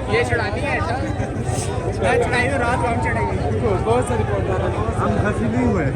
ये चढ़ानी है चढ़ाई तो रात को हम चढ़ेंगे बहुत सारी हम खसी नहीं हुए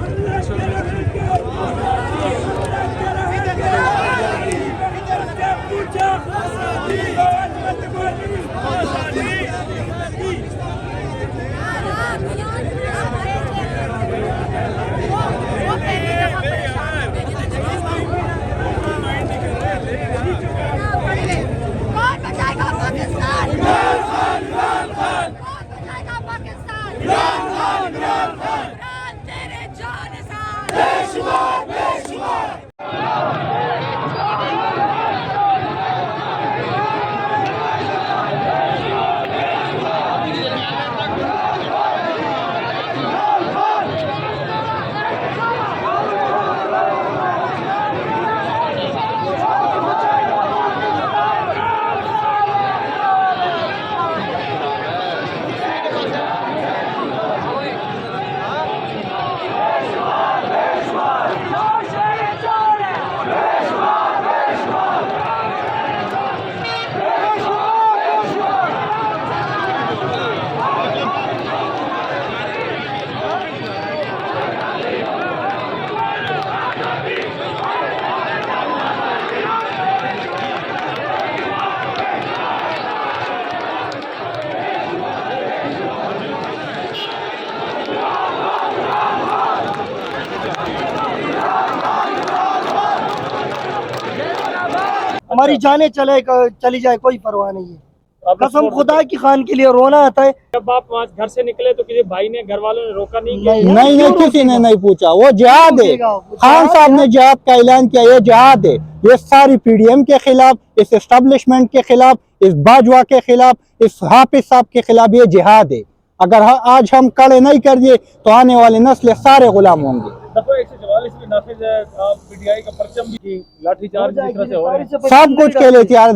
हमारी जाने चली जाए कोई परवाह नहीं है। कसम खुदा की खान के लिए रोना आता है। जब आप वहाँ घर से निकले तो किसी भाई ने घर वालों ने रोका नहीं? नहीं किसी ने नहीं पूछा। वो जिहाद है, खान साहब ने जिहाद का ऐलान किया। ये जिहाद है, ये सारी पीडीएम के खिलाफ, इस एस्टेब्लिशमेंट के खिलाफ, इस बाजवा के खिलाफ, इस हाफिज साहब के खिलाफ ये जिहाद है। अगर आज हम कड़े नहीं कर दिए तो आने वाले नस्ल सारे गुलाम होंगे। लाठीचार्ज सब कुछ के लिए तैयार है।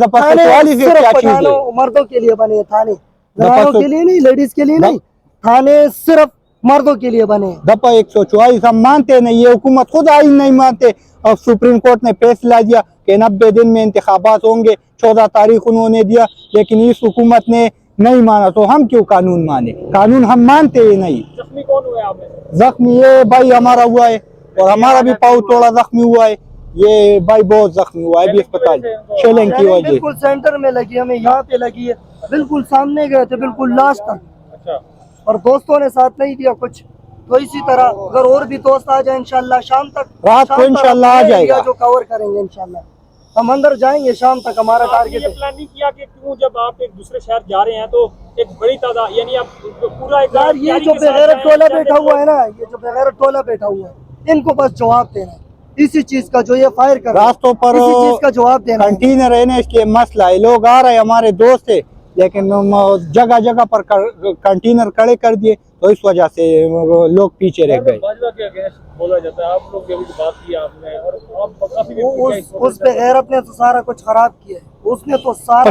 मर्दों के लिए बने थाने, जवानों के लिए नहीं, लेडीज के लिए नहीं, थाने सिर्फ मर्दों के लिए बने। दफा 144 हम मानते नहीं, ये हुकूमत खुद आइन नहीं मानते। और सुप्रीम कोर्ट ने फैसला दिया कि 90 दिन में इंतखाबात होंगे, 14 तारीख उन्होंने दिया, लेकिन इस हुकूमत ने नहीं माना। तो हम क्यों कानून माने? कानून हम मानते ही नहीं। जख्मी कौन हुए आप? जख्मी ये भाई हमारा हुआ है और हमारा भी पाँव थोड़ा जख्मी हुआ है। ये भाई बहुत जख्मी हुआ है अभी अस्पताल शेलिंग की वजह। बिल्कुल सेंटर में लगी, हमें यहाँ पे लगी है, बिल्कुल सामने गए थे, बिल्कुल लास्ट तक। अच्छा। और दोस्तों ने साथ नहीं दिया कुछ। तो इसी तरह अगर और भी दोस्त आ जाए इंशाल्लाह शाम तक, रात को इंशाल्लाह आ जाएगा, जो कवर करेंगे इंशाल्लाह। हम अंदर जाएंगे शाम तक, हमारा टारगेट है। प्लान नहीं किया कि क्यों जब आप एक दूसरे शहर जा रहे हैं तो एक बड़ी तादाद, यानी आप पूरा यार ये जो बेगैरत टोला बैठा हुआ है ना, ये जो बेगैरत टोला बैठा हुआ है, इनको बस जवाब देना है इसी चीज का, जो ये फायर कर रास्तों पर इसी चीज का जवाब देना। कंटेनर है ना, इसके मसला है। लोग आ रहे हमारे दोस्त है, लेकिन जगह जगह पर कंटेनर खड़े कर दिए, तो इस वजह से लोग पीछे रह गए। बोला जाता है आप लोग की बात की आपने, और आप काफी उस बेगैरत ने तो सारा कुछ खराब किया है। उसने तो सारा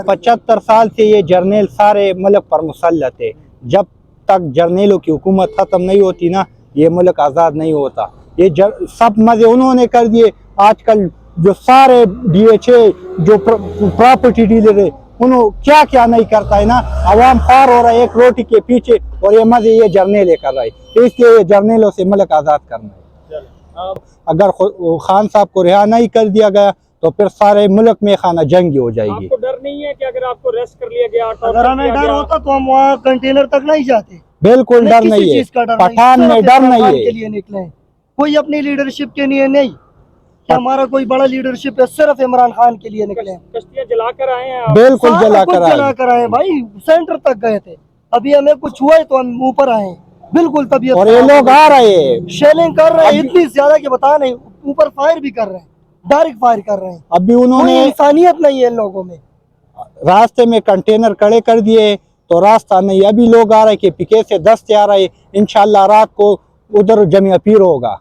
75 साल से ये जर्नेल सारे मुल्क पर मुसल्लत है। जब तक जर्नेलों की हुकूमत खत्म नहीं होती ना, ये मुल्क आज़ाद नहीं होता। ये सब मजे उन्होंने कर दिए। आजकल जो सारे DHA जो प्रॉपर्टी डीलर है, उन्होंने क्या क्या नहीं करता है ना। अवाम खार हो रहा है एक रोटी के पीछे, और ये मजे ये जर्नेलें कर रहा है। इसलिए ये जर्नेलों से मुल्क आज़ाद करना है। अगर खान साहब को रिहा नहीं कर दिया गया तो फिर सारे मुल्क में खाना जंगी हो जाएगी। आपको डर नहीं है कि अगर आपको रेस्ट कर लिया गया? अगर हमें डर होता तो हम वहाँ कंटेनर तक नहीं जाते। बिल्कुल डर नहीं है, पठान में डर नहीं है। के लिए निकले कोई अपनी लीडरशिप के लिए नहीं कि हमारा कोई बड़ा लीडरशिप है, सिर्फ इमरान खान के लिए निकले। कश्तियाँ जला कर आए हैं आप? बिल्कुल जला कर आए भाई, सेंटर तक गए थे। अभी हमें कुछ हुआ है तो हम ऊपर आए, बिल्कुल तबीयत। और ये लोग आ रहे हैं, शेलिंग कर रहे हैं इतनी ज्यादा कि बता नहीं, ऊपर फायर भी कर रहे हैं, डायरेक्ट फायर कर रहे हैं। अभी उन्होंने इंसानियत नहीं है इन लोगों में। रास्ते में कंटेनर खड़े कर दिए तो रास्ता नहीं। अभी लोग आ रहे हैं कि पीके से 10 से आ रहे हैं। इंशाल्लाह रात को उधर जमिया पीर होगा।